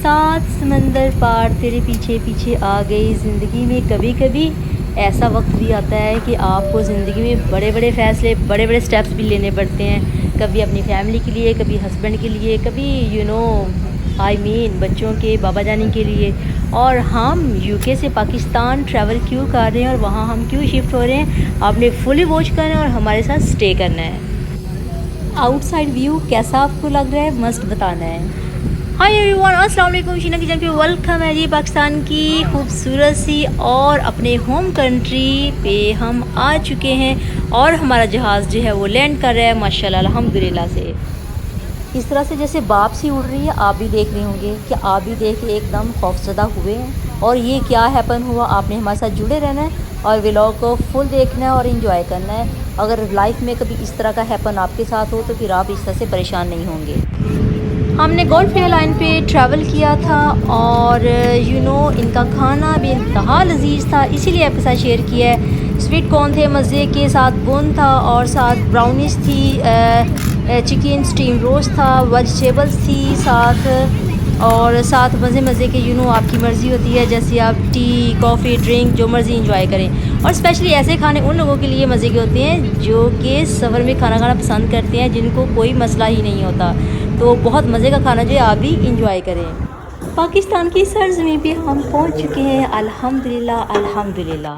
सात समंदर पार तेरे पीछे पीछे आ गई। ज़िंदगी में कभी कभी ऐसा वक्त भी आता है कि आपको ज़िंदगी में बड़े बड़े फ़ैसले, बड़े बड़े स्टेप्स भी लेने पड़ते हैं। कभी अपनी फैमिली के लिए, कभी हस्बैंड के लिए, कभी बच्चों के बाबा जानी के लिए। और हम यूके से पाकिस्तान ट्रैवल क्यों कर रहे हैं और वहाँ हम क्यों शिफ्ट हो रहे हैं, आपने फुली वॉच करना है और हमारे साथ स्टे करना है। आउटसाइड व्यू कैसा आपको लग रहा है मस्ट बताना है। हाय एवरीवन, अस्सलाम वालेकुम। शीना किचन पे वेलकम है जी। पाकिस्तान की खूबसूरत सी और अपने होम कंट्री पे हम आ चुके हैं और हमारा जहाज़ जो है वो लैंड कर रहा है माशाल्लाह अल्हम्दुलिल्लाह से। इस तरह से जैसे बाप सी उड़ रही है, आप भी देख रहे होंगे कि आप भी देख के एकदम खौफजदा हुए हैं। और ये क्या हैपन हुआ, आपने हमारे साथ जुड़े रहना है और व्लॉग को फुल देखना है और इन्जॉय करना है। अगर लाइफ में कभी इस तरह का हैपन आपके साथ हो तो फिर आप इस तरह से परेशान नहीं होंगे। हमने गोल्फ एयरलाइन पे ट्रैवल किया था और इनका खाना भी इंतहा लजीज था, इसीलिए आपके साथ शेयर किया है। स्वीट कॉर्न थे मज़े के, साथ बुन था और साथ ब्राउनीज थी, चिकन स्टीम रोस्ट था, वेजिटेबल्स थी साथ, और साथ मज़े मज़े के आपकी मर्ज़ी होती है, जैसे आप टी कॉफ़ी ड्रिंक जो मर्ज़ी इंजॉय करें। और स्पेशली ऐसे खाने उन लोगों के लिए मज़े के होते हैं जो कि सफ़र में खाना खाना पसंद करते हैं, जिनको कोई मसला ही नहीं होता। तो बहुत मज़े का खाना जो है आप भी इंजॉय करें। पाकिस्तान की सरज़मीं पे हम पहुंच चुके हैं अल्हम्दुलिल्लाह अल्हम्दुलिल्लाह।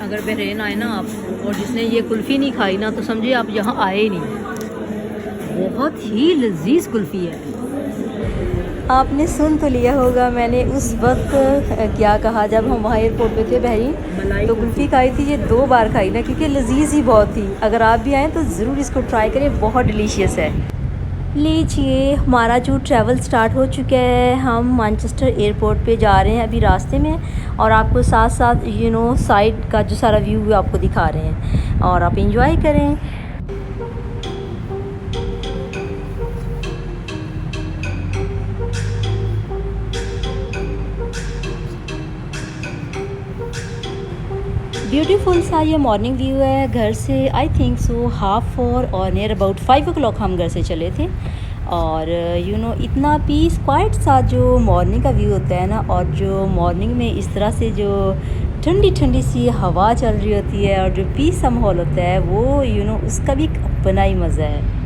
अगर बहरीन आए ना आप और जिसने ये कुल्फ़ी नहीं खाई ना तो समझिए आप यहाँ आए ही नहीं। बहुत ही लजीज कुल्फ़ी है। आपने सुन तो लिया होगा मैंने उस वक्त क्या कहा जब हम वहाँ एयरपोर्ट पे थे बहरीन, तो कुल्फ़ी खाई थी। ये 2 बार खाई ना क्योंकि लजीज ही बहुत थी। अगर आप भी आएँ तो ज़रूर इसको ट्राई करें, बहुत डिलीशियस है। लीजिए, हमारा जो ट्रैवल स्टार्ट हो चुका है। हम मैनचेस्टर एयरपोर्ट पे जा रहे हैं अभी रास्ते में, और आपको साथ साथ साइड का जो सारा व्यू आपको दिखा रहे हैं और आप इंजॉय करें। ब्यूटीफुल सा ये मॉर्निंग व्यू है घर से। आई थिंक सो 3:30 और नियर अबाउट 5 o'clock हम घर से चले थे। और इतना पीस क्वाइट सा जो मॉर्निंग का व्यू होता है ना, और जो मॉर्निंग में इस तरह से जो ठंडी ठंडी सी हवा चल रही होती है और जो पीस सा माहौल होता है वो उसका भी अपना ही मज़ा है।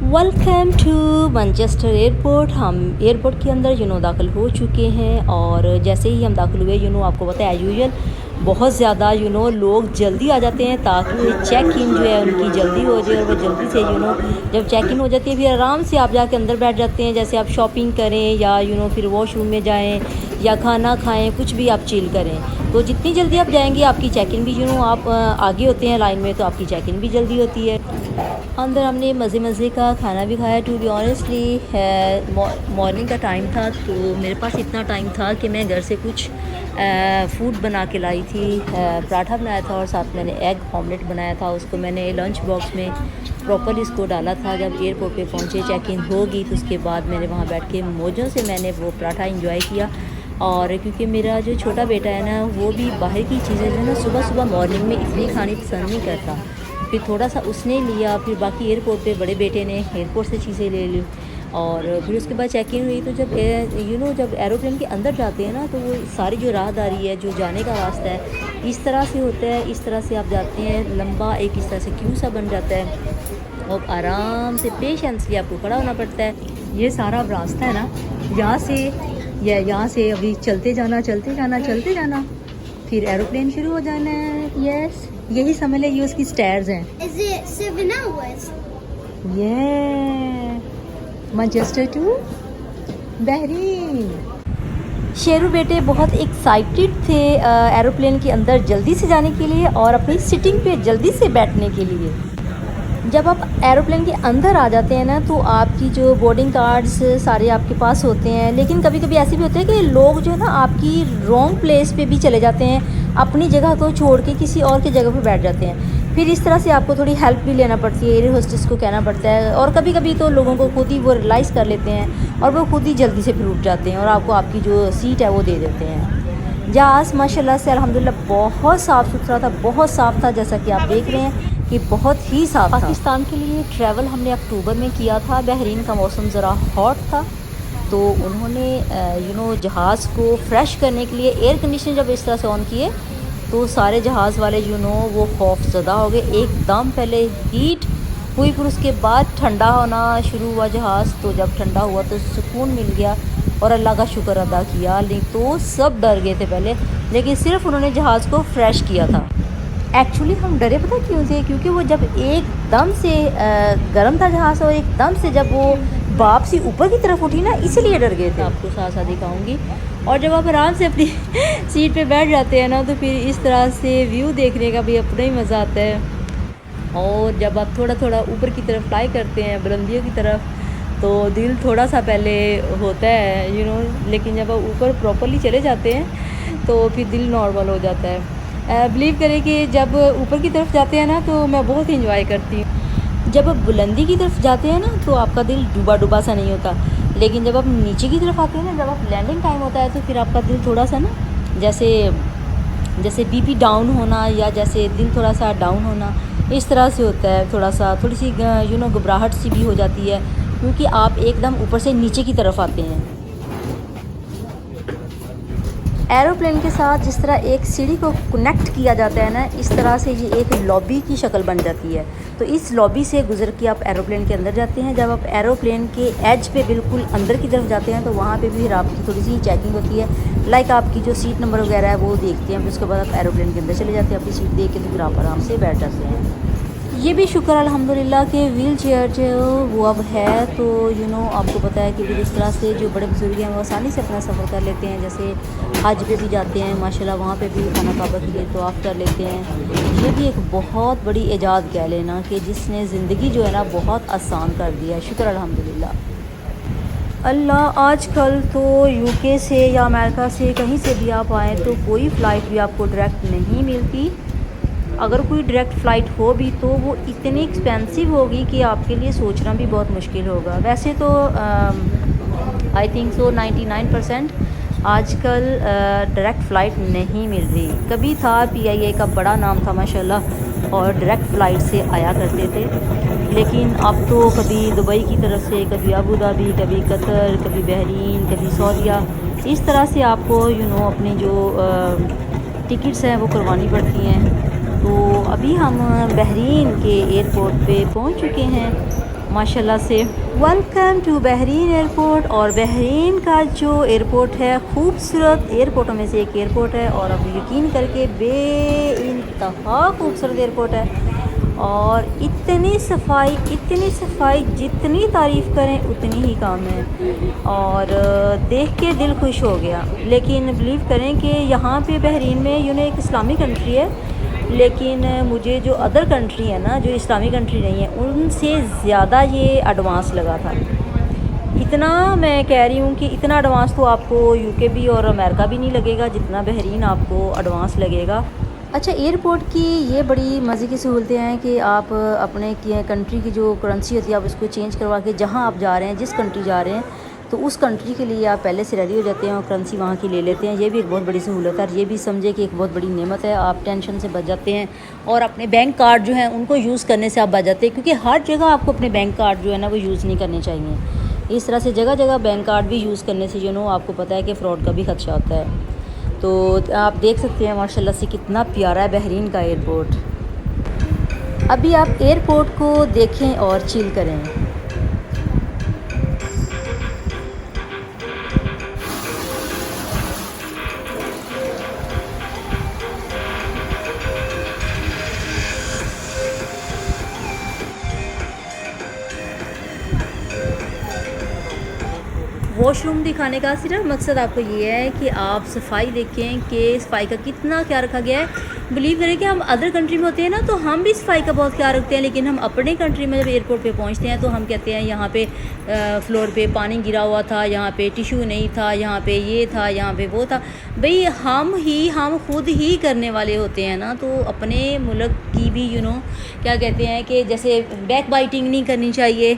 Welcome to Manchester airport. हम एयरपोर्ट के अंदर दाखिल हो चुके हैं, और जैसे ही हम दाखिल हुए आपको पता है यूजुअल बहुत ज़्यादा लोग जल्दी आ जाते हैं ताकि चेक इन जो है उनकी जल्दी हो जाए, और वो जल्दी से जब चेक इन हो जाती है फिर आराम से आप जाके अंदर बैठ जाते हैं। जैसे आप शॉपिंग करें या फिर वॉशरूम में जाएं या खाना खाएं, कुछ भी आप चिल करें। तो जितनी जल्दी आप जाएंगे आपकी चेक इन भी आप आगे होते हैं लाइन में, तो आपकी चेक इन भी जल्दी होती है। अंदर हमने मज़े का खाना भी खाया। टू बी ऑनेस्टली मॉर्निंग का टाइम था तो मेरे पास इतना टाइम था कि मैं घर से कुछ फ़ूड बना के लाई थी। पराठा बनाया था और साथ मैंने एग ऑमलेट बनाया था। उसको मैंने लंच बॉक्स में प्रॉपर्ली इसको डाला था। जब एयरपोर्ट पे पहुँचे, चेक इन होगी, तो उसके बाद मैंने वहाँ बैठ के मौजों से मैंने वो पराठा इंजॉय किया। और क्योंकि मेरा जो छोटा बेटा है ना, वो भी बाहर की चीज़ें जो है ना सुबह सुबह मॉर्निंग में इतनी खानी पसंद नहीं करता, फिर थोड़ा सा उसने लिया। फिर बाकी एयरपोर्ट पे बड़े बेटे ने एयरपोर्ट से चीज़ें ले ली, और फिर उसके बाद चेकिंग हुई। तो जब जब एरोप्लेन के अंदर जाते हैं ना, तो वो सारी जो राहदारी है, जो जाने का रास्ता है, इस तरह से होता है। इस तरह से आप जाते हैं, लंबा एक इस तरह से क्यू सा बन जाता है, और आराम से पेशेंसली आपको खड़ा होना पड़ता है। ये सारा रास्ता है ना, यहाँ से अभी चलते जाना, फिर एरोप्लेन शुरू हो जाना है। यस, यही समझ लें, ये उसकी स्टेयर्स हैं। ये मैनचेस्टर टू बहरीन। शेरू बेटे बहुत एक्साइटेड थे एरोप्लेन के अंदर जल्दी से जाने के लिए और अपनी सीटिंग पे जल्दी से बैठने के लिए। जब आप एरोप्लेन के अंदर आ जाते हैं ना, तो आपकी जो बोर्डिंग कार्ड्स सारे आपके पास होते हैं, लेकिन कभी कभी ऐसे भी होते हैं कि लोग जो है ना आपकी रॉन्ग प्लेस पे भी चले जाते हैं, अपनी जगह को छोड़ के किसी और की जगह पर बैठ जाते हैं। फिर इस तरह से आपको थोड़ी हेल्प भी लेना पड़ती है, एयर होस्टेस को कहना पड़ता है, और कभी कभी तो लोगों को खुद ही वो रियलाइज़ कर लेते हैं और वो खुद ही जल्दी से फिर उठ जाते हैं और आपको आपकी जो सीट है वो दे देते हैं। जहाज़ माशाल्लाह से अल्हम्दुलिल्लाह बहुत साफ़ सुथरा था, बहुत साफ़ था, जैसा कि आप देख रहे हैं कि बहुत ही साफ। पाकिस्तान के लिए ट्रैवल हमने अक्टूबर में किया था। बहरीन का मौसम ज़रा हॉट था तो उन्होंने जहाज़ को फ्रेश करने के लिए एयर कंडीशनर जब इस तरह से ऑन किए तो सारे जहाज़ वाले वो खौफज़दा हो गए एकदम। पहले हीट हुई, फिर उसके बाद ठंडा होना शुरू हुआ जहाज़। तो जब ठंडा हुआ तो सुकून मिल गया और अल्लाह का शुक्र अदा किया। नहीं तो सब डर गए थे पहले, लेकिन सिर्फ उन्होंने जहाज़ को फ्रेश किया था। एक्चुअली हम डरे पता क्यों थे, क्योंकि वो जब एकदम से गर्म था जहाज़ और एकदम से जब वो भाप सी ऊपर की तरफ उठी ना, इसीलिए डर गए थे। आपको साथ साथ दिखाऊंगी। और जब आप आराम से अपनी सीट पे बैठ जाते हैं ना, तो फिर इस तरह से व्यू देखने का भी अपना ही मज़ा आता है। और जब आप थोड़ा थोड़ा ऊपर की तरफ फ्लाई करते हैं, बुलंदियों की तरफ, तो दिल थोड़ा सा पहले होता है लेकिन जब आप ऊपर प्रॉपरली चले जाते हैं तो फिर दिल नॉर्मल हो जाता है। बिलीव करें कि जब ऊपर की तरफ जाते हैं ना, तो मैं बहुत इंजॉय करती हूँ। जब आप बुलंदी की तरफ जाते हैं ना, तो आपका दिल डूबा डूबा सा नहीं होता, लेकिन जब आप नीचे की तरफ आते हैं ना, जब आप लैंडिंग टाइम होता है, तो फिर आपका दिल थोड़ा सा ना जैसे बीपी डाउन होना या जैसे दिल थोड़ा सा डाउन होना, इस तरह से होता है। थोड़ी सी घबराहट सी भी हो जाती है, क्योंकि आप एकदम ऊपर से नीचे की तरफ आते हैं। एरोप्लेन के साथ जिस तरह एक सीढ़ी को कनेक्ट किया जाता है ना, इस तरह से ये एक लॉबी की शक्ल बन जाती है। तो इस लॉबी से गुजर के आप एरोप्लेन के अंदर जाते हैं। जब आप एरोप्लेन के एज पे बिल्कुल अंदर की तरफ जाते हैं, तो वहाँ पे भी फिर आपकी थोड़ी सी चेकिंग होती है। लाइक आपकी जो सीट नंबर वगैरह है वो देखते हैं, फिर उसके बाद आप एरोप्लेन के अंदर चले जाते हैं, अपनी सीट देख के तो फिर आप आराम से बैठ जाते हैं। ये भी शुक्र अल्हम्दुलिल्लाह के व्हील चेयर जो वो अब है। तो आपको पता है कि फिर इस तरह से जो बड़े बुजुर्ग हैं वो आसानी से अपना सफ़र कर लेते हैं। जैसे हज पे भी जाते हैं माशाल्लाह, वहाँ पे भी खाना काबा के लिए तवाफ़ कर लेते हैं। ये भी एक बहुत बड़ी ईजाद कह लेना कि जिसने ज़िंदगी जो है ना बहुत आसान कर दिया है। शुक्र अल्हम्दुलिल्लाह अल्लाह। आजकल तो यूके से या अमेरिका से कहीं से भी आप आएँ तो कोई फ़्लाइट भी आपको डायरेक्ट नहीं मिलती। अगर कोई डायरेक्ट फ़्लाइट हो भी तो वो इतनी एक्सपेंसिव होगी कि आपके लिए सोचना भी बहुत मुश्किल होगा। वैसे तो आई थिंक सो 99% आजकल डायरेक्ट फ़्लाइट नहीं मिल रही। कभी था PIA का बड़ा नाम था माशाल्लाह, और डायरेक्ट फ़्लाइट से आया करते थे, लेकिन अब तो कभी दुबई की तरफ से, कभी अबू धाबी, कभी कतर, कभी बहरीन, कभी सऊदीया, इस तरह से आपको अपनी जो टिकट्स हैं वो करवानी पड़ती हैं। तो अभी हम बहरीन के एयरपोर्ट पे पहुंच चुके हैं माशाल्लाह से। Welcome to Bahrain airport. और बहरीन का जो एयरपोर्ट है खूबसूरत एयरपोर्टों में से एक एयरपोर्ट है, और अब यकीन करके बेइंतहा खूबसूरत एयरपोर्ट है। और इतनी सफाई जितनी तारीफ़ करें उतनी ही कम है, और देख के दिल खुश हो गया। लेकिन बिलीव करें कि यहाँ पे बहरीन में एक इस्लामी कंट्री है, लेकिन मुझे जो अदर कंट्री है ना, जो इस्लामी कंट्री नहीं है, उनसे ज़्यादा ये एडवांस लगा था। इतना मैं कह रही हूँ कि इतना एडवांस तो आपको यूके भी और अमेरिका भी नहीं लगेगा जितना बहरीन आपको एडवांस लगेगा। अच्छा, एयरपोर्ट की ये बड़ी मज़े की सहूलतें हैं कि आप अपने कंट्री की जो करेंसी होती है आप उसको चेंज करवा के जहाँ आप जा रहे हैं, जिस कंट्री जा रहे हैं, तो उस कंट्री के लिए आप पहले से रेडी हो जाते हैं और करेंसी वहाँ की ले लेते हैं। ये भी एक बहुत बड़ी सहूलत है, और ये भी समझे कि एक बहुत बड़ी नेमत है। आप टेंशन से बच जाते हैं और अपने बैंक कार्ड जो हैं उनको यूज़ करने से आप बच जाते हैं, क्योंकि हर जगह आपको अपने बैंक कार्ड जो है ना वो यूज़ नहीं करने चाहिए। इस तरह से जगह जगह बैंक कार्ड भी यूज़ करने से आपको पता है कि फ़्रॉड का भी खदशा होता है। तो आप देख सकते हैं माशाल्लाह से कितना प्यारा है बहरीन का एयरपोर्ट। अभी आप एयरपोर्ट को देखें और चिल करें। वॉशरूम दिखाने का सिर्फ मकसद आपको ये है कि आप सफाई देखें कि सफाई का कितना ख्याल रखा गया है। बिलीव करें कि हम अदर कंट्री में होते हैं ना, तो हम भी सफाई का बहुत ख्याल रखते हैं, लेकिन हम अपने कंट्री में जब एयरपोर्ट पे पहुंचते हैं तो हम कहते हैं यहाँ पे फ्लोर पे पानी गिरा हुआ था, यहाँ पे टिशू नहीं था, यहाँ पे ये था, यहाँ पे वो था। भाई हम खुद ही करने वाले होते हैं ना, तो अपने मुल्क की भी क्या कहते हैं कि जैसे बैक बाइटिंग नहीं करनी चाहिए।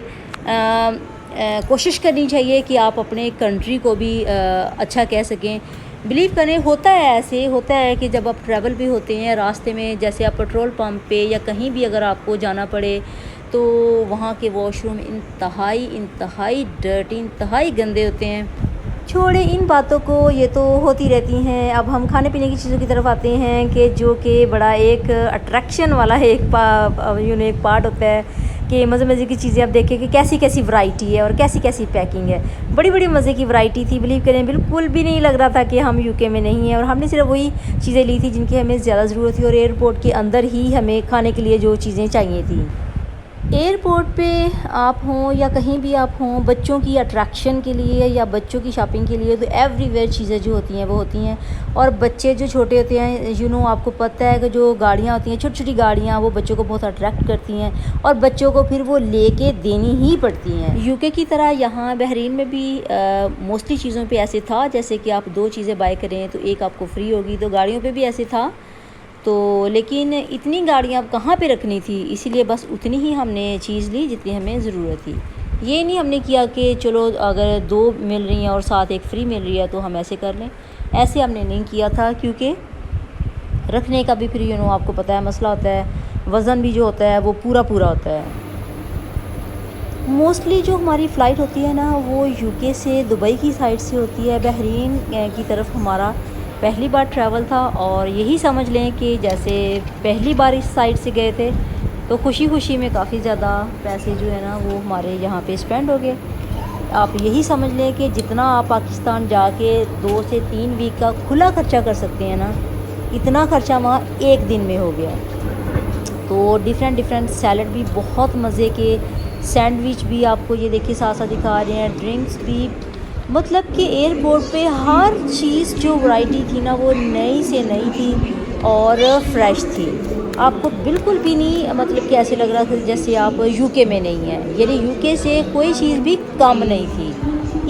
कोशिश करनी चाहिए कि आप अपने कंट्री को भी अच्छा कह सकें। बिलीव करें, होता है ऐसे होता है कि जब आप ट्रैवल भी होते हैं रास्ते में, जैसे आप पेट्रोल पंप पे या कहीं भी अगर आपको जाना पड़े, तो वहाँ के वॉशरूम इंतहाई डर्टी, इंतहाई गंदे होते हैं। छोड़े इन बातों को, ये तो होती रहती हैं। अब हम खाने पीने की चीज़ों की तरफ आते हैं कि जो कि बड़ा एक अट्रैक्शन वाला एक पार्ट होता है कि मज़े की चीज़ें आप देखें कि कैसी कैसी वैरायटी है और कैसी कैसी पैकिंग है। बड़ी बड़ी मज़े की वैरायटी थी, बिलीव करें बिल्कुल भी नहीं लग रहा था कि हम यूके में नहीं हैं। और हमने सिर्फ वही चीज़ें ली थी जिनकी हमें ज़्यादा ज़रूरत थी और एयरपोर्ट के अंदर ही हमें खाने के लिए जो चीज़ें चाहिए थी। एयरपोर्ट पे आप हों या कहीं भी आप हों, बच्चों की अट्रैक्शन के लिए या बच्चों की शॉपिंग के लिए तो एवरीवेयर चीज़ें जो होती हैं वो होती हैं। और बच्चे जो छोटे होते हैं, आपको पता है कि जो गाड़ियाँ होती हैं, छोटी छोटी गाड़ियाँ, वो बच्चों को बहुत अट्रैक्ट करती हैं और बच्चों को फिर वो लेके देनी ही पड़ती हैं। यूके की तरह यहाँ बहरीन में भी मोस्टली चीज़ों पर ऐसे था, जैसे कि आप 2 चीज़ें बाय करें तो एक आपको फ्री होगी, तो गाड़ियों पर भी ऐसे था। तो लेकिन इतनी गाड़ियाँ अब कहाँ पे रखनी थी, इसीलिए बस उतनी ही हमने चीज़ ली जितनी हमें ज़रूरत थी। ये नहीं हमने किया कि चलो अगर 2 मिल रही हैं और साथ एक फ्री मिल रही है तो हम ऐसे कर लें, ऐसे हमने नहीं किया था। क्योंकि रखने का भी फिर आपको पता है मसला होता है, वज़न भी जो होता है वो पूरा होता है। मोस्टली जो हमारी फ़्लाइट होती है ना, वो यूके से दुबई की साइड से होती है। बहरीन की तरफ हमारा पहली बार ट्रैवल था और यही समझ लें कि जैसे पहली बार इस साइड से गए थे तो खुशी में काफ़ी ज़्यादा पैसे जो है ना वो हमारे यहाँ पे स्पेंड हो गए। आप यही समझ लें कि जितना आप पाकिस्तान जाके 2 से 3 वीक का खुला खर्चा कर सकते हैं ना, इतना खर्चा वहाँ एक दिन में हो गया। तो डिफरेंट सैलड भी बहुत मज़े के, सैंडविच भी आपको ये देखिए साथ साथ दिखा रहे हैं, ड्रिंक्स भी। मतलब कि एयरपोर्ट पे हर चीज़ जो वैरायटी थी ना वो नई से नई थी और फ्रेश थी। आपको बिल्कुल भी नहीं मतलब कि ऐसे लग रहा था जैसे आप यूके में नहीं हैं, यानी यूके से कोई चीज़ भी कम नहीं थी।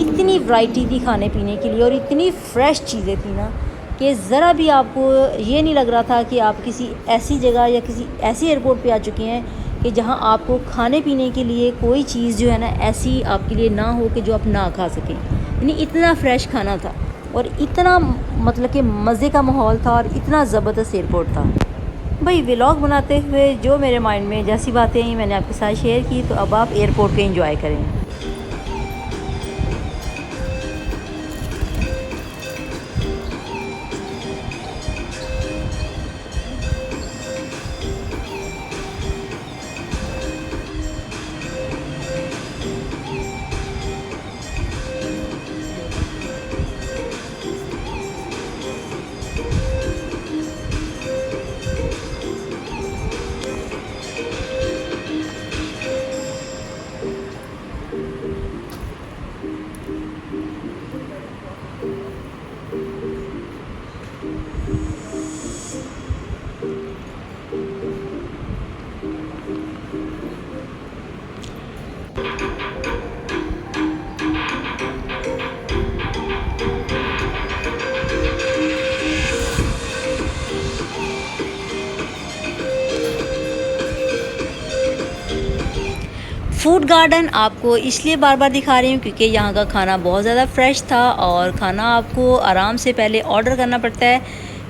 इतनी वैरायटी थी खाने पीने के लिए और इतनी फ्रेश चीज़ें थी ना कि ज़रा भी आपको ये नहीं लग रहा था कि आप किसी ऐसी जगह या किसी ऐसे एयरपोर्ट पे आ चुके हैं कि जहां आपको खाने पीने के लिए कोई चीज़ जो है ना ऐसी आपके लिए ना हो कि जो आप ना खा सकें। यानी इतना फ्रेश खाना था और इतना मतलब कि मज़े का माहौल था और इतना ज़बरदस्त एयरपोर्ट था। भाई व्लॉग बनाते हुए जो मेरे माइंड में जैसी बातें आई मैंने आपके साथ शेयर की, तो अब आप एयरपोर्ट को एंजॉय करें। फूड गार्डन आपको इसलिए बार बार दिखा रही हूँ क्योंकि यहाँ का खाना बहुत ज़्यादा फ्रेश था और खाना आपको आराम से पहले ऑर्डर करना पड़ता है,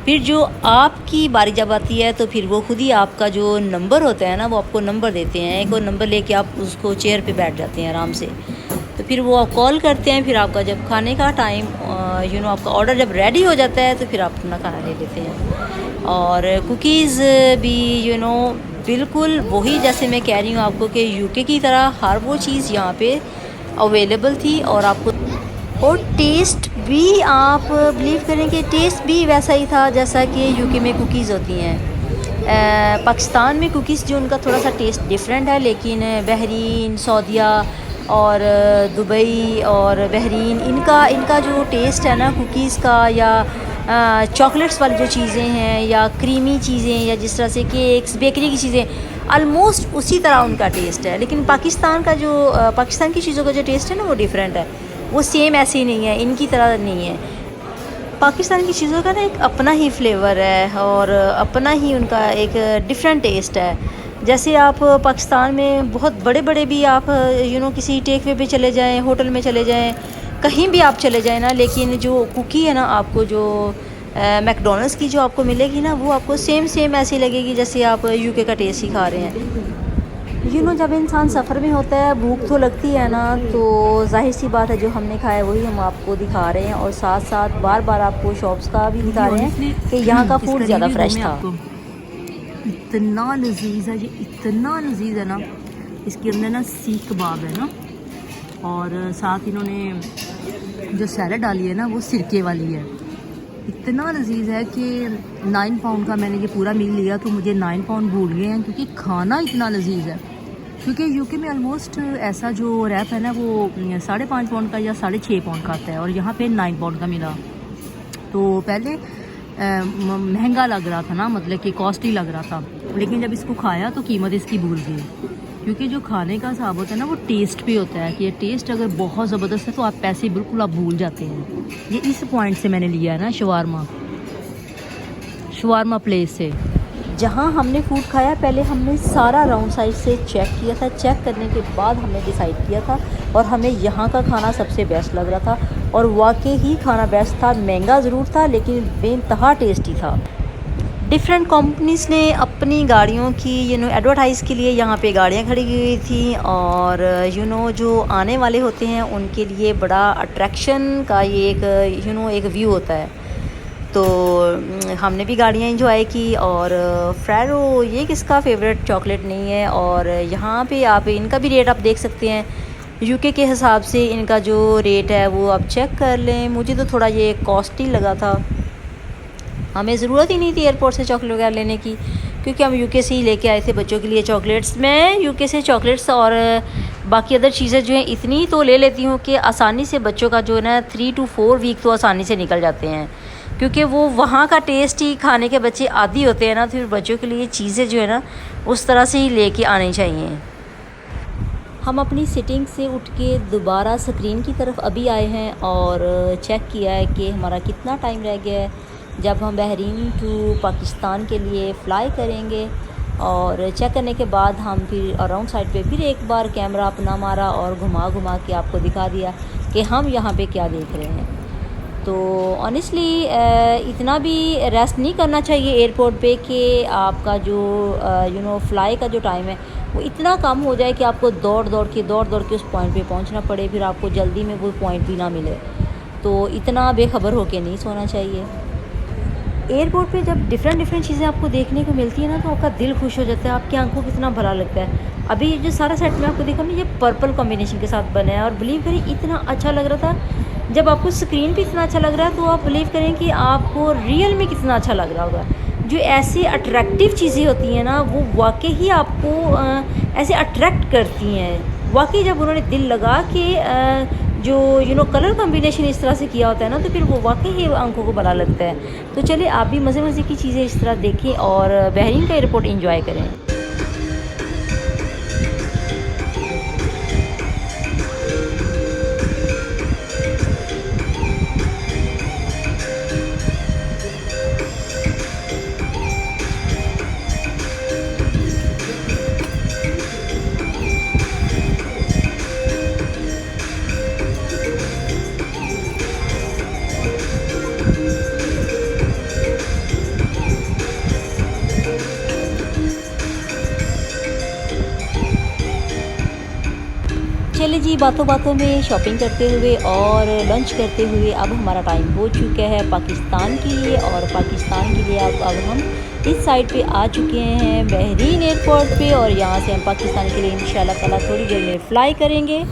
फिर जो आपकी बारी जब आती है तो फिर वो खुद ही आपका जो नंबर होता है ना वो आपको नंबर देते हैं। एक और नंबर लेके आप उसको चेयर पे बैठ जाते हैं आराम से, तो फिर वो आप कॉल करते हैं। फिर आपका जब खाने का टाइम आपका ऑर्डर जब रेडी हो जाता है तो फिर आप अपना खाना ले लेते हैं। और कुकीज़ भी बिल्कुल वही जैसे मैं कह रही हूँ आपको कि यूके की तरह हर वो चीज़ यहाँ पे अवेलेबल थी और आपको और टेस्ट भी आप बिलीव करें कि टेस्ट भी वैसा ही था जैसा कि यूके में कुकीज़ होती हैं। पाकिस्तान में कुकीज़ जो उनका थोड़ा सा टेस्ट डिफरेंट है, लेकिन बहरीन, सऊदीया और दुबई और बहरीन इनका जो टेस्ट है ना कुकीज़ का या चॉकलेट्स वाली जो चीज़ें हैं या क्रीमी चीज़ें या जिस तरह से केक्स बेकरी की चीज़ें ऑलमोस्ट उसी तरह उनका टेस्ट है। लेकिन पाकिस्तान की चीज़ों का जो टेस्ट है ना वो डिफरेंट है, वो सेम ऐसे ही नहीं है, इनकी तरह नहीं है। पाकिस्तान की चीज़ों का ना एक अपना ही फ्लेवर है और अपना ही उनका एक डिफरेंट टेस्ट है। जैसे आप पाकिस्तान में बहुत बड़े बड़े भी आप किसी टेक वे पे चले जाएं, होटल में चले जाएं, कहीं भी आप चले जाएं ना, लेकिन जो कुकी है ना आपको जो मैकडोनल्ड्स की जो आपको मिलेगी ना वो आपको सेम ऐसी लगेगी जैसे आप यूके का टेस्ट ही खा रहे हैं। जब इंसान सफ़र में होता है भूख तो लगती है ना, तो जाहिर सी बात है जो हमने खाया है वही हम आपको दिखा रहे हैं, और साथ साथ बार बार आपको शॉप्स का भी दिखा रहे हैं कि यहाँ का फूड ज़्यादा फ्रेश था। इतना लजीज है ये, इतना लजीज है ना। इसके अंदर ना सीख कबाब है ना, और साथ इन्होंने जो सैलड डाली है ना वो सिरके वाली है। इतना लजीज है कि 9 पाउंड का मैंने ये पूरा मील लिया तो मुझे 9 पाउंड भूल गए हैं, क्योंकि खाना इतना लजीज है। क्योंकि यूके में ऑलमोस्ट ऐसा जो रैप है ना वो 5.5 पाउंड का या 6.5 पाउंड का आता है, और यहाँ पे 9 पाउंड का मिला। तो पहले महंगा लग रहा था ना, मतलब कि कॉस्टली लग रहा था, लेकिन जब इसको खाया तो कीमत इसकी भूल गई। क्योंकि जो खाने का हिसाब होता है ना वो टेस्ट पे होता है, कि ये टेस्ट अगर बहुत ज़बरदस्त है तो आप पैसे बिल्कुल आप भूल जाते हैं। ये इस पॉइंट से मैंने लिया है ना शवारमा प्लेस से, जहाँ हमने फ़ूड खाया। पहले हमने सारा राउंड साइड से चेक किया था, चेक करने के बाद हमने डिसाइड किया था, और हमें यहाँ का खाना सबसे बेस्ट लग रहा था, और वाकई ही खाना बेस्ट था। महंगा ज़रूर था लेकिन बेइंतहा टेस्टी था। डिफरेंट कंपनीज़ ने अपनी गाड़ियों की एडवर्टाइज़ के लिए यहाँ पे गाड़ियाँ खड़ी की हुई थी, और जो आने वाले होते हैं उनके लिए बड़ा अट्रैक्शन का ये एक व्यू होता है। तो हमने भी गाड़ियाँ इंजॉय की। और फ्रेरो ये किसका फेवरेट चॉकलेट नहीं है, और यहाँ पे आप इनका भी रेट आप देख सकते हैं। यूके के हिसाब से इनका जो रेट है वो आप चेक कर लें। मुझे तो थोड़ा ये कॉस्टली लगा था, हमें ज़रूरत ही नहीं थी एयरपोर्ट से चॉकलेट वगैरह लेने की, क्योंकि हम यूके से ही लेके आए थे बच्चों के लिए चॉकलेट्स। मैं यूके से चॉकलेट्स और बाकी अदर चीज़ें जो हैं इतनी तो ले लेती हूँ कि आसानी से बच्चों का जो है ना 3 to 4 वीक तो आसानी से निकल जाते हैं, क्योंकि वो वहाँ का टेस्ट ही खाने के बच्चे आदी होते हैं ना। तो फिर बच्चों के लिए चीज़ें जो है ना उस तरह से ही लेके आनी चाहिए। हम अपनी सिटिंग से उठ के दोबारा स्क्रीन की तरफ अभी आए हैं और चेक किया है कि हमारा कितना टाइम रह गया है जब हम बहरीन टू पाकिस्तान के लिए फ़्लाई करेंगे। और चेक करने के बाद हम फिर अराउंड साइड पे फिर एक बार कैमरा अपना मारा और घुमा के आपको दिखा दिया कि हम यहाँ पे क्या देख रहे हैं। तो ऑनेस्टली इतना भी रेस्ट नहीं करना चाहिए एयरपोर्ट पे कि आपका जो फ़्लाई का जो टाइम है वो इतना कम हो जाए कि आपको दौड़ दौड़ के उस पॉइंट पे पहुंचना पड़े, फिर आपको जल्दी में वो पॉइंट भी ना मिले। तो इतना बेखबर होके नहीं सोना चाहिए। एयरपोर्ट पे जब डिफरेंट चीज़ें आपको देखने को मिलती है ना तो आपका दिल खुश हो जाता है, आपकी आंखों को कितना भला लगता है। अभी जो सारा सेट में आपको देखा ना ये पर्पल कॉम्बिनेशन के साथ बना है, और बिलीव करें इतना अच्छा लग रहा था। जब आपको स्क्रीन पे इतना अच्छा लग रहा है तो आप बिलीव करें कि आपको रियल में कितना अच्छा लग रहा होगा। जो ऐसी अट्रैक्टिव चीज़ें होती हैं ना वो वाकई ही आपको ऐसे अट्रैक्ट करती हैं। वाकई जब उन्होंने दिल लगा कि जो कलर कॉम्बिनेशन इस तरह से किया होता है ना तो फिर वो वाकई ही आंखों को भला लगता है। तो चलिए आप भी मज़े की चीज़ें इस तरह देखें और बहरीन का एयरपोर्ट एंजॉय करें। चलिए जी, बातों बातों में शॉपिंग करते हुए और लंच करते हुए अब हमारा टाइम हो चुका है पाकिस्तान के लिए। और पाकिस्तान के लिए अब हम इस साइड पे आ चुके हैं बहरीन एयरपोर्ट पे, और यहाँ से हम पाकिस्तान के लिए इंशाल्लाह ताला थोड़ी देर में फ़्लाई करेंगे।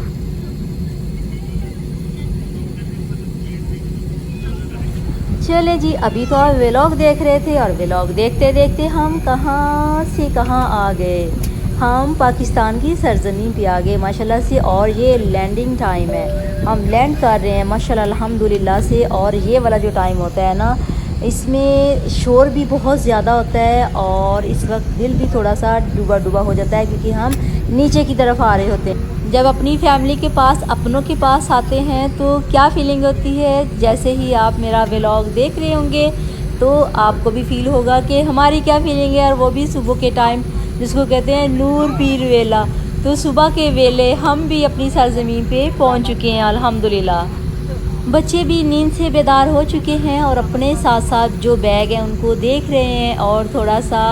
चले जी, अभी तो आप व्लॉग देख रहे थे और व्लॉग देखते देखते हम कहाँ से कहाँ आ गए। हम पाकिस्तान की सरजमीन पे आ गए माशाल्लाह से, और ये लैंडिंग टाइम है, हम लैंड कर रहे हैं माशाल्लाह अल्हम्दुलिल्लाह से। और ये वाला जो टाइम होता है ना इसमें शोर भी बहुत ज़्यादा होता है, और इस वक्त दिल भी थोड़ा सा डूबा हो जाता है क्योंकि हम नीचे की तरफ आ रहे होते हैं। जब अपनी फैमिली के पास, अपनों के पास आते हैं तो क्या फ़ीलिंग होती है। जैसे ही आप मेरा व्लॉग देख रहे होंगे तो आपको भी फील होगा कि हमारी क्या फीलिंग है, और वो भी सुबह के टाइम जिसको कहते हैं नूर पीर वेला। तो सुबह के वेले हम भी अपनी सरज़मीन पे पहुंच चुके हैं अल्हम्दुलिल्लाह। बच्चे भी नींद से बेदार हो चुके हैं और अपने साथ साथ जो बैग हैं उनको देख रहे हैं और थोड़ा सा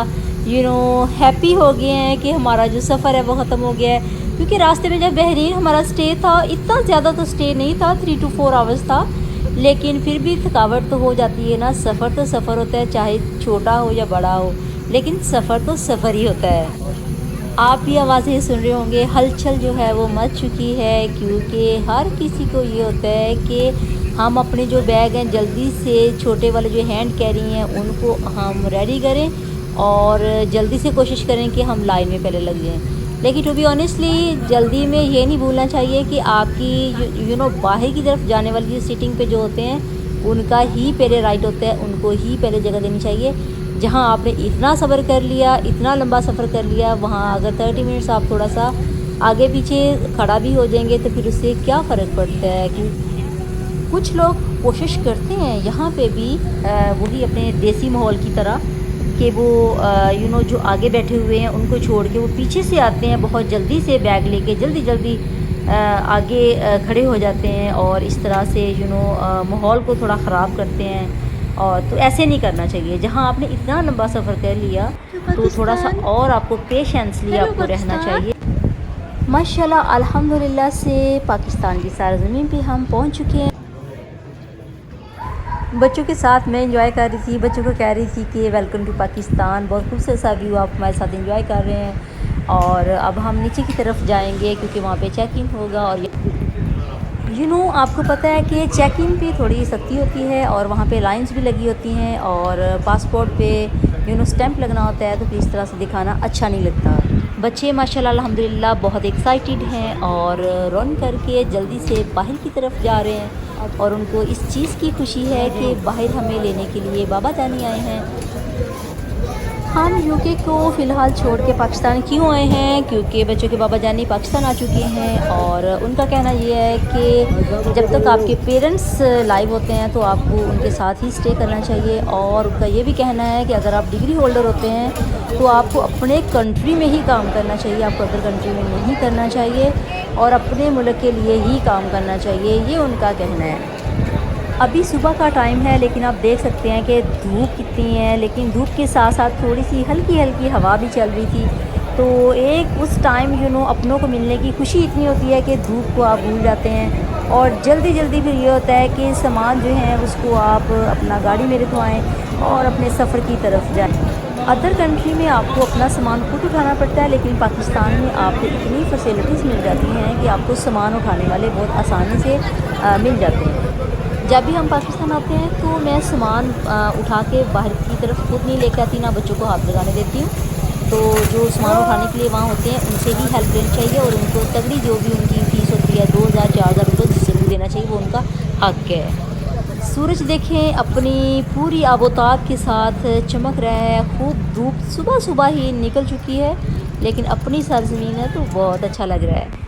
हैप्पी हो गए हैं कि हमारा जो सफ़र है वो ख़त्म हो गया है। क्योंकि रास्ते में जब बहरीन हमारा स्टे था, इतना ज़्यादा तो स्टे नहीं था, 3 to 4 आवर्स था, लेकिन फिर भी थकावट तो हो जाती है ना। सफ़र तो सफ़र होता है, चाहे छोटा हो या बड़ा हो, लेकिन सफ़र तो सफ़र ही होता है। आप भी आवाज़ें सुन रहे होंगे, हलचल जो है वो मच चुकी है, क्योंकि हर किसी को ये होता है कि हम अपने जो बैग हैं जल्दी से, छोटे वाले जो हैंड कैरी हैं उनको हम रेडी करें और जल्दी से कोशिश करें कि हम लाइन में पहले लग जाएं। लेकिन टू बी ऑनेस्टली जल्दी में ये नहीं भूलना चाहिए कि आपकी बाहर की तरफ जाने वाली सीटिंग पे जो होते हैं उनका ही पहले राइट होता है, उनको ही पहले जगह देनी चाहिए। जहाँ आपने इतना सफ़र कर लिया, इतना लंबा सफ़र कर लिया, वहाँ अगर 30 मिनट्स आप थोड़ा सा आगे पीछे खड़ा भी हो जाएंगे तो फिर उससे क्या फ़र्क पड़ता है। कि कुछ लोग कोशिश करते हैं यहाँ पे भी वही अपने देसी माहौल की तरह कि वो जो आगे बैठे हुए हैं उनको छोड़ के वो पीछे से आते हैं, बहुत जल्दी से बैग लेके जल्दी जल्दी आगे खड़े हो जाते हैं और इस तरह से माहौल को थोड़ा ख़राब करते हैं। और तो ऐसे नहीं करना चाहिए। जहाँ आपने इतना लंबा सफ़र कर लिया तो थोड़ा सा और आपको पेशेंसली आपको रहना चाहिए। माशाल्लाह अल्हम्दुलिल्लाह से पाकिस्तान की सरज़मीन पे हम पहुँच चुके हैं। बच्चों के साथ मैं एंजॉय कर रही थी, बच्चों को कह रही थी कि वेलकम टू पाकिस्तान, बहुत खूबसूरत सा व्यू आप हमारे साथ एंजॉय कर रहे हैं। और अब हम नीचे की तरफ जाएंगे क्योंकि वहाँ पे चेक इन होगा। और आपको पता है कि चेक इन पे थोड़ी सख्ती होती है और वहाँ पे लाइंस भी लगी होती हैं और पासपोर्ट पे स्टैंप लगना होता है, तो फिर इस तरह से दिखाना अच्छा नहीं लगता। बच्चे माशाल्लाह अल्हम्दुलिल्लाह बहुत एक्साइटेड हैं और रन करके जल्दी से बाहर की तरफ जा रहे हैं और उनको इस चीज़ की खुशी है कि बाहर हमें लेने के लिए बाबा जानी आए हैं। हम यूके को फ़िलहाल छोड़ के पाकिस्तान क्यों आए हैं? क्योंकि बच्चों के बाबा जानी पाकिस्तान आ चुके हैं और उनका कहना ये है कि जब तक आपके पेरेंट्स लाइव होते हैं तो आपको उनके साथ ही स्टे करना चाहिए। और उनका ये भी कहना है कि अगर आप डिग्री होल्डर होते हैं तो आपको अपने कंट्री में ही काम करना चाहिए, आपको अदर कंट्री में नहीं करना चाहिए और अपने मुल्क के लिए ही काम करना चाहिए, ये उनका कहना है। अभी सुबह का टाइम है लेकिन आप देख सकते हैं कि धूप कितनी है, लेकिन धूप के साथ साथ थोड़ी सी हल्की हल्की हवा भी चल रही थी। तो एक उस टाइम अपनों को मिलने की खुशी इतनी होती है कि धूप को आप भूल जाते हैं और जल्दी जल्दी फिर ये होता है कि सामान जो है उसको आप अपना गाड़ी में रखवाएँ और अपने सफ़र की तरफ जाएँ। अदर कंट्री में आपको अपना सामान खुद उठाना पड़ता है, लेकिन पाकिस्तान में आपको इतनी फैसिलिटीज़ मिल जाती हैं कि आपको सामान उठाने वाले बहुत आसानी से मिल जाते हैं। जब भी हम पाकिस्तान आते हैं तो मैं सामान उठा के बाहर की तरफ खुद नहीं लेके आती, ना बच्चों को हाथ लगाने देती हूँ। तो जो सामान उठाने के लिए वहाँ होते हैं उनसे ही हेल्प लेनी चाहिए और उनको तगड़ी जो भी उनकी फ़ीस होती है 2000 4000 रुपये ज़रूर देना चाहिए, वो उनका हक है। सूरज देखें अपनी पूरी आबोताब के साथ चमक रहा है, खूब धूप सुबह सुबह ही निकल चुकी है, लेकिन अपनी सरज़मीन है तो बहुत अच्छा लग रहा है।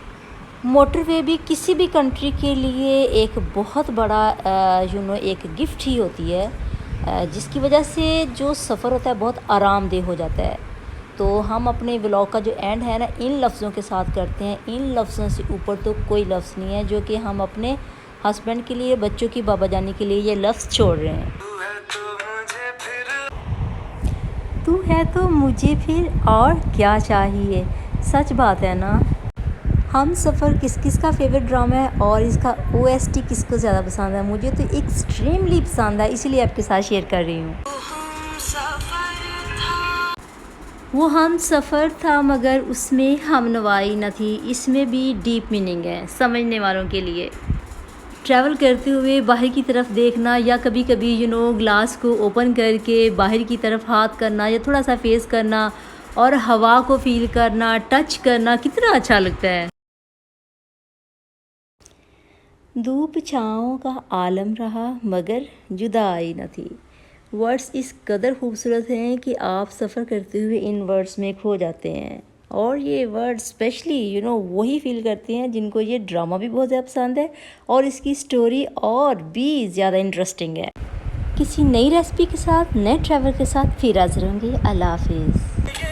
मोटरवे भी किसी भी कंट्री के लिए एक बहुत बड़ा एक गिफ्ट ही होती है, जिसकी वजह से जो सफ़र होता है बहुत आरामदेह हो जाता है। तो हम अपने व्लॉग का जो एंड है ना इन लफ्ज़ों के साथ करते हैं। इन लफ्ज़ों से ऊपर तो कोई लफ्ज़ नहीं है जो कि हम अपने हस्बैंड के लिए, बच्चों की बाबा जानी के लिए ये लफ्ज़ छोड़ रहे हैं। तू है तो मुझे फिर और क्या चाहिए। सच बात है ना। हम सफ़र किस किस का फेवरेट ड्रामा है और इसका OST किसको ज़्यादा पसंद है? मुझे तो एक्सट्रीमली पसंद है, इसीलिए आपके साथ शेयर कर रही हूँ। वो हम सफ़र था मगर उसमें हमनवाई न थी, इसमें भी डीप मीनिंग है समझने वालों के लिए। ट्रैवल करते हुए बाहर की तरफ देखना या कभी कभी ग्लास को ओपन करके बाहर की तरफ हाथ करना या थोड़ा सा फेस करना और हवा को फील करना, टच करना कितना अच्छा लगता है। धूप छाँव का आलम रहा मगर जुदाई न थी। वर्ड्स इस कदर खूबसूरत हैं कि आप सफ़र करते हुए इन वर्ड्स में खो जाते हैं और ये वर्ड्स स्पेशली वही फील करते हैं जिनको ये ड्रामा भी बहुत ज़्यादा पसंद है और इसकी स्टोरी और भी ज़्यादा इंटरेस्टिंग है। किसी नई रेसिपी के साथ, नए ट्रैवल के साथ फिर हाज़िर होंगे। अल्लाह हाफिज़।